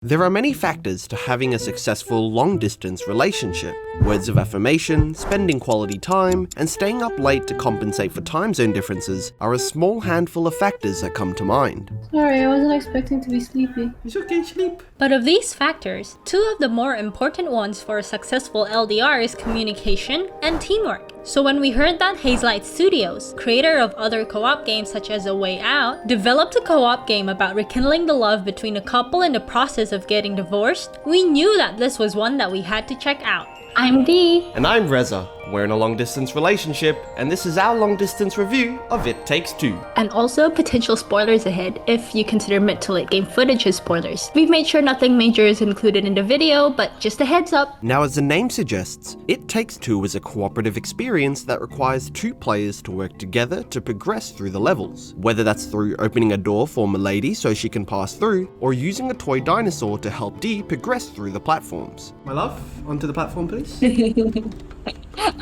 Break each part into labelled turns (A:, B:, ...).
A: There are many factors to having a successful long-distance relationship. Words of affirmation, spending quality time, and staying up late to compensate for time zone differences are a small handful of factors that come to mind.
B: Sorry, I wasn't expecting to be sleepy.
A: It's okay, sleep.
C: But of these factors, two of the more important ones for a successful LDR is communication and teamwork. So when we heard that Hazelight Studios, creator of other co-op games such as A Way Out, developed a co-op game about rekindling the love between a couple in the process of getting divorced, we knew that this was one that we had to check out.
B: I'm Dee.
A: And I'm Reza. We're in a long-distance relationship, and this is our long-distance review of It Takes Two.
B: And also potential spoilers ahead if you consider mid to late game footage as spoilers. We've made sure nothing major is included in the video, but just a heads up.
A: Now, as the name suggests, It Takes Two is a cooperative experience that requires two players to work together to progress through the levels. Whether that's through opening a door for Milady so she can pass through, or using a toy dinosaur to help Dee progress through the platforms. My love, onto the platform please.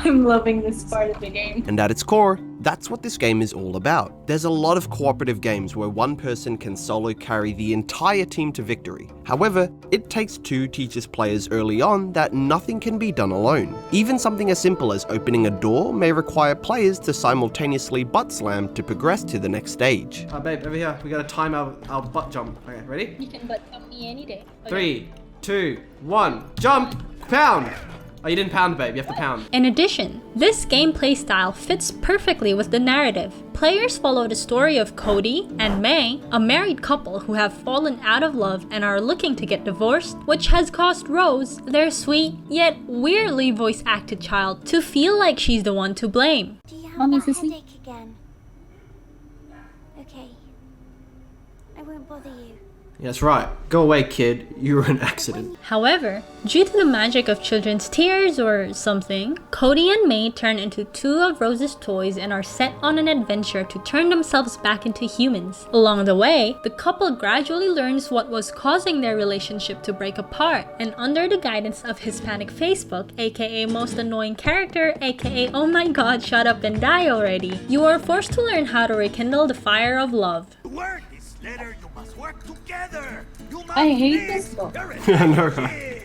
B: I'm loving this part of the game.
A: And at its core, that's what this game is all about. There's a lot of cooperative games where one person can solo carry the entire team to victory. However, It Takes Two teaches players early on that nothing can be done alone. Even something as simple as opening a door may require players to simultaneously butt slam to progress to the next stage. Babe, over here, we gotta time our butt jump. Okay, ready?
B: You can butt jump me any day. Okay.
A: 3, 2, 1, jump! Pound! Oh, you didn't pound, babe. You have to pound.
C: In addition, this gameplay style fits perfectly with the narrative. Players follow the story of Cody and May, a married couple who have fallen out of love and are looking to get divorced, which has caused Rose, their sweet yet weirdly voice-acted child, to feel like she's the one to blame.
D: Do you have
B: Mommy,
D: that
B: Sissy?
D: headache again? Okay. I won't bother you.
A: Yeah, that's right. Go away, kid. You were an accident.
C: However, due to the magic of children's tears or something, Cody and May turn into two of Rose's toys and are set on an adventure to turn themselves back into humans. Along the way, the couple gradually learns what was causing their relationship to break apart, and under the guidance of Hispanic Facebook, aka most annoying character, aka oh my god shut up and die already, you are forced to learn how to rekindle the fire of love.
E: To work this letter, you must work together. You must
B: I hate
E: live.
B: this book.
E: You're a
A: No, right.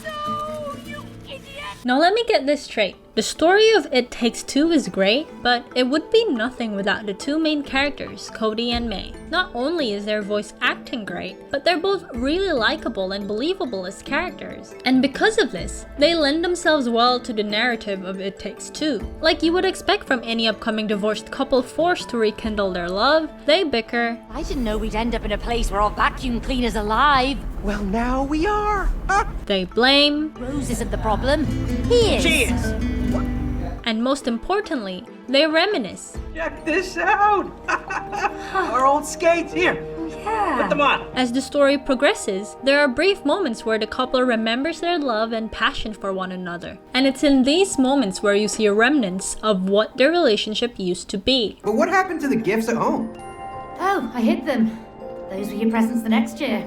E: No, you idiot.
C: Now let me get this straight. The story of It Takes Two is great, but it would be nothing without the two main characters, Cody and May. Not only is their voice acting great, but they're both really likable and believable as characters. And because of this, they lend themselves well to the narrative of It Takes Two. Like you would expect from any upcoming divorced couple forced to rekindle their love, they bicker,
F: I didn't know we'd end up in a place where our vacuum cleaner's alive.
E: Well, now we are.
C: they blame,
F: Rose isn't the problem. He is.
E: Cheers.
C: and most importantly, they reminisce.
E: Check this out. Our old skates here.
F: Yeah.
E: Put them on.
C: As the story progresses, there are brief moments where the couple remembers their love and passion for one another. And it's in these moments where you see remnants of what their relationship used to be.
G: But what happened to the gifts at home?
F: Oh, I hid them. Those were your presents the next year.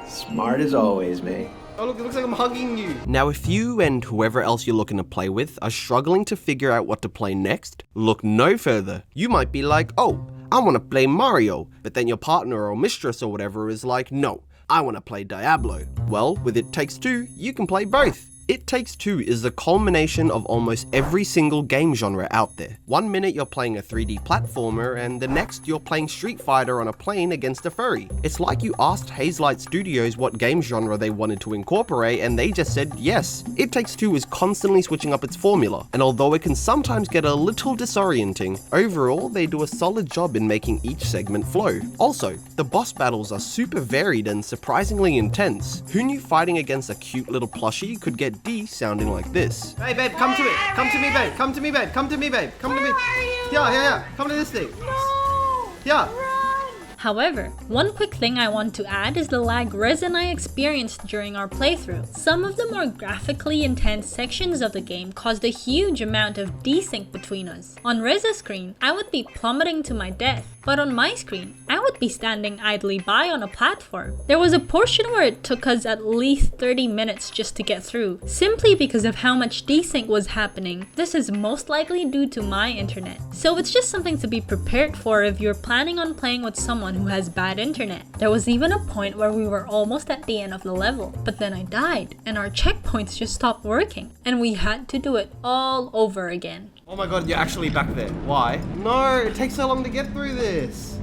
G: Smart as always, May.
A: Oh look, it looks like I'm hugging you. Now if you and whoever else you're looking to play with are struggling to figure out what to play next, look no further. You might be like, oh, I want to play Mario, but then your partner or mistress or whatever is like, no, I want to play Diablo. Well, with It Takes Two, you can play both. It Takes Two is the culmination of almost every single game genre out there. 1 minute you're playing a 3D platformer, and the next you're playing Street Fighter on a plane against a furry. It's like you asked Hazelight Studios what game genre they wanted to incorporate, and they just said yes. It Takes Two is constantly switching up its formula, and although it can sometimes get a little disorienting, overall they do a solid job in making each segment flow. Also, the boss battles are super varied and surprisingly intense. Who knew fighting against a cute little plushie could get D sounding like this? Hey babe, come to it. Come to me, babe. Come to me, babe. Come to me, babe. Come to me. Yeah. Come to this thing. No. Yeah.
C: However, one quick thing I want to add is the lag Rez and I experienced during our playthrough. Some of the more graphically intense sections of the game caused a huge amount of desync between us. On Rez's screen, I would be plummeting to my death, But on my screen, I would be standing idly by on a platform. There was a portion where it took us at least 30 minutes just to get through, simply because of how much desync was happening. This is most likely due to my internet. So it's just something to be prepared for if you're planning on playing with someone who has bad internet. There was even a point where we were almost at the end of the level, but then I died and our checkpoints just stopped working and we had to do it all over again.
A: Oh my god, you're actually back there. Why? No, it takes so long to get through this.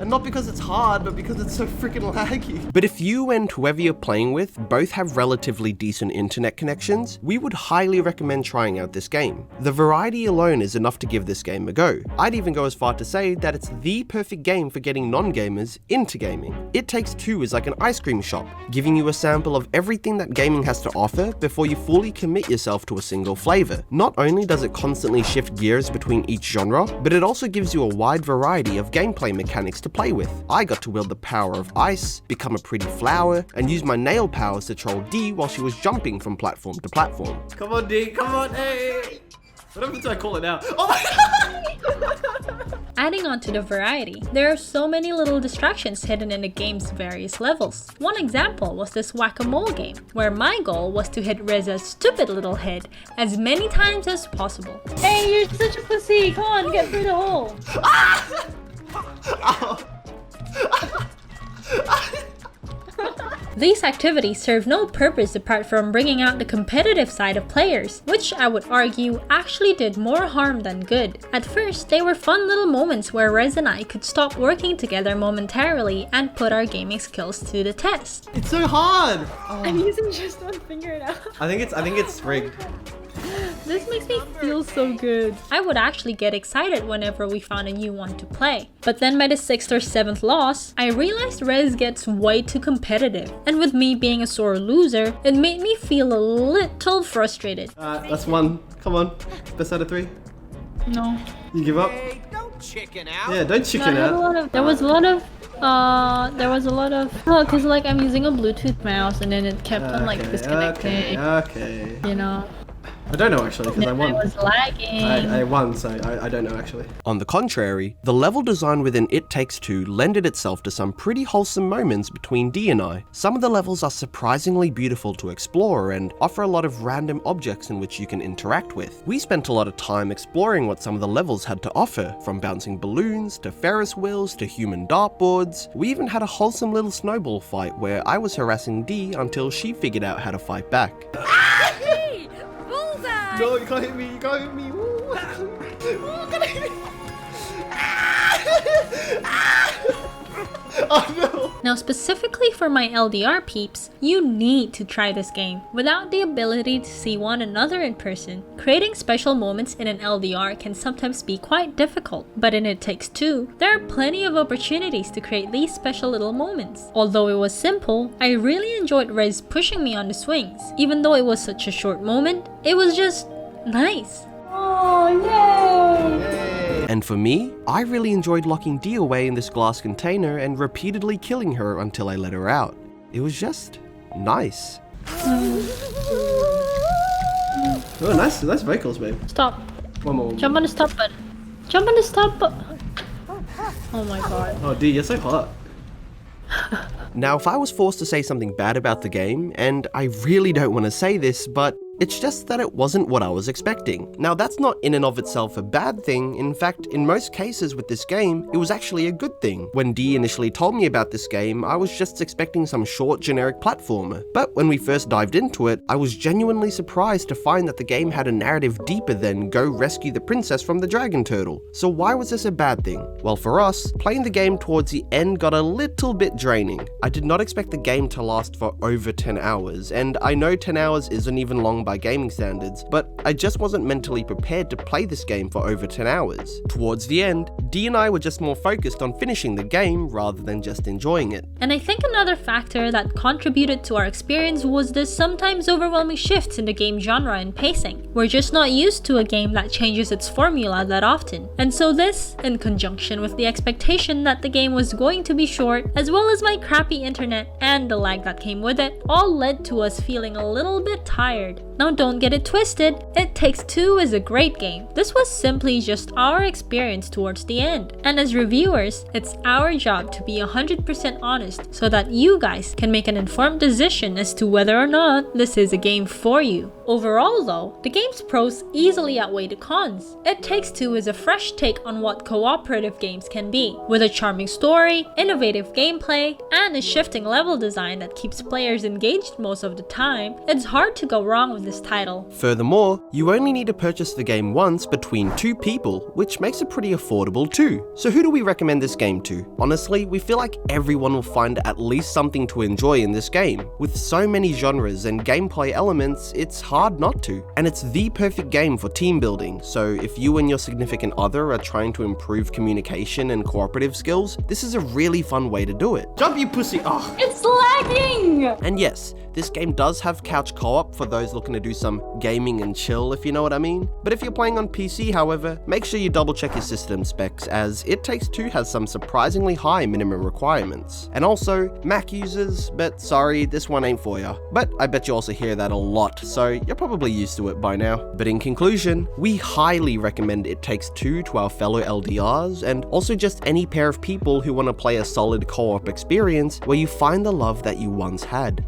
A: And not because it's hard, but because it's so freaking laggy. But if you and whoever you're playing with both have relatively decent internet connections, we would highly recommend trying out this game. The variety alone is enough to give this game a go. I'd even go as far to say that it's the perfect game for getting non-gamers into gaming. It Takes Two is like an ice cream shop, giving you a sample of everything that gaming has to offer before you fully commit yourself to a single flavor. Not only does it constantly shift gears between each genre, but it also gives you a wide variety of gameplay mechanics to play with. I got to wield the power of ice, become a pretty flower, and use my nail powers to troll D while she was jumping from platform to platform.
E: Come on, D. Come on, hey. What happens if I call it out? Oh my god!
C: Adding on to the variety, there are so many little distractions hidden in the game's various levels. One example was this whack-a-mole game, where my goal was to hit Reza's stupid little head as many times as possible. Hey, you're such a pussy! Come on, get through the hole! These activities serve no purpose apart from bringing out the competitive side of players, which I would argue actually did more harm than good. At first, they were fun little moments where Rez and I could stop working together momentarily and put our gaming skills to the test.
A: It's so hard!
C: I'm using just one finger now.
A: I think it's rigged.
C: This makes me feel so good. I would actually get excited whenever we found a new one to play. But then by the 6th or 7th loss, I realized Rez gets way too competitive. And with me being a sore loser, it made me feel a little frustrated.
A: That's one. Come on. Best out of 3.
C: No.
A: You give up?
E: Hey, don't chicken out.
A: Yeah, don't chicken out.
C: There was a lot of oh, cause like I'm using a Bluetooth mouse and then it kept on like disconnecting.
A: Okay.
C: You know.
A: I don't know actually, because I won.
C: I was lagging.
A: I won, so I don't know actually. On the contrary, the level design within It Takes Two lended itself to some pretty wholesome moments between D and I. Some of the levels are surprisingly beautiful to explore and offer a lot of random objects in which you can interact with. We spent a lot of time exploring what some of the levels had to offer, from bouncing balloons to Ferris wheels to human dartboards. We even had a wholesome little snowball fight where I was harassing D until she figured out how to fight back. No, you can't hit me, you can't hit me. Ooh. Ooh, get hit me. Oh no!
C: Now specifically for my LDR peeps, you need to try this game. Without the ability to see one another in person, creating special moments in an LDR can sometimes be quite difficult. But in It Takes Two, there are plenty of opportunities to create these special little moments. Although it was simple, I really enjoyed Rez pushing me on the swings. Even though it was such a short moment, it was just nice. Oh, yay!
A: And for me, I really enjoyed locking Dee away in this glass container and repeatedly killing her until I let her out. It was just nice. Oh, nice vocals, babe.
C: Stop.
A: One more.
C: Jump on the stop button. Jump on the stop button. Oh my god.
A: Oh, Dee, you're so hot. Now, if I was forced to say something bad about the game, and I really don't want to say this, but it's just that it wasn't what I was expecting. Now, that's not in and of itself a bad thing. In fact, in most cases with this game, it was actually a good thing. When Dee initially told me about this game, I was just expecting some short, generic platformer. But when we first dived into it, I was genuinely surprised to find that the game had a narrative deeper than go rescue the princess from the dragon turtle. So why was this a bad thing? Well, for us, playing the game towards the end got a little bit draining. I did not expect the game to last for over 10 hours, and I know 10 hours isn't even long by gaming standards, but I just wasn't mentally prepared to play this game for over 10 hours. Towards the end, Dee and I were just more focused on finishing the game rather than just enjoying it.
C: And I think another factor that contributed to our experience was the sometimes overwhelming shifts in the game genre and pacing. We're just not used to a game that changes its formula that often. And so this, in conjunction with the expectation that the game was going to be short, as well as my crappy internet and the lag that came with it, all led to us feeling a little bit tired. Now don't get it twisted, It Takes Two is a great game. This was simply just our experience towards the end. And as reviewers, it's our job to be 100% honest so that you guys can make an informed decision as to whether or not this is a game for you. Overall though, the game's pros easily outweigh the cons. It Takes Two is a fresh take on what cooperative games can be, with a charming story, innovative gameplay, and a shifting level design that keeps players engaged most of the time. It's hard to go wrong with this title.
A: Furthermore, you only need to purchase the game once between 2 people, which makes it pretty affordable too. So who do we recommend this game to? Honestly, we feel like everyone will find at least something to enjoy in this game. With so many genres and gameplay elements, it's hard not to. And it's the perfect game for team building, so if you and your significant other are trying to improve communication and cooperative skills, this is a really fun way to do it.
E: Jump, you pussy! Oh.
B: It's lagging!
A: And yes, this game does have couch co-op for those looking to do some gaming and chill, if you know what I mean. But if you're playing on PC, however, make sure you double check your system specs, as It Takes Two has some surprisingly high minimum requirements. And also, Mac users, but sorry, this one ain't for ya. But I bet you also hear that a lot, so you're probably used to it by now. But in conclusion, we highly recommend It Takes Two to our fellow LDRs, and also just any pair of people who want to play a solid co-op experience where you find the love that you once had.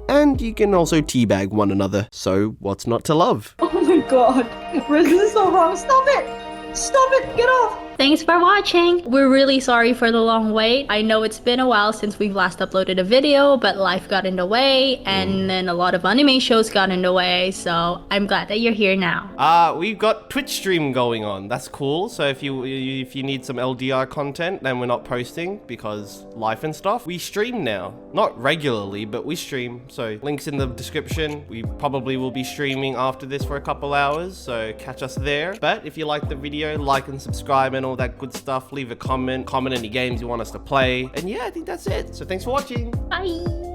A: And you can also teabag one another, so what's not to love?
H: Oh my god. Riz, this is so wrong. Stop it! Stop it! Get off!
B: Thanks for watching! We're really sorry for the long wait. I know it's been a while since we've last uploaded a video, but life got in the way, and then a lot of anime shows got in the way, so I'm glad that you're here now.
A: We've got Twitch stream going on. That's cool. So if you need some LDR content, then we're not posting because life and stuff. We stream now. Not regularly, but we stream. So links in the description. We probably will be streaming after this for a couple hours, so catch us there. But if you like the video, like and subscribe and all that good stuff. Leave a comment any games you want us to play. And yeah, I think that's it. So thanks for watching.
B: Bye!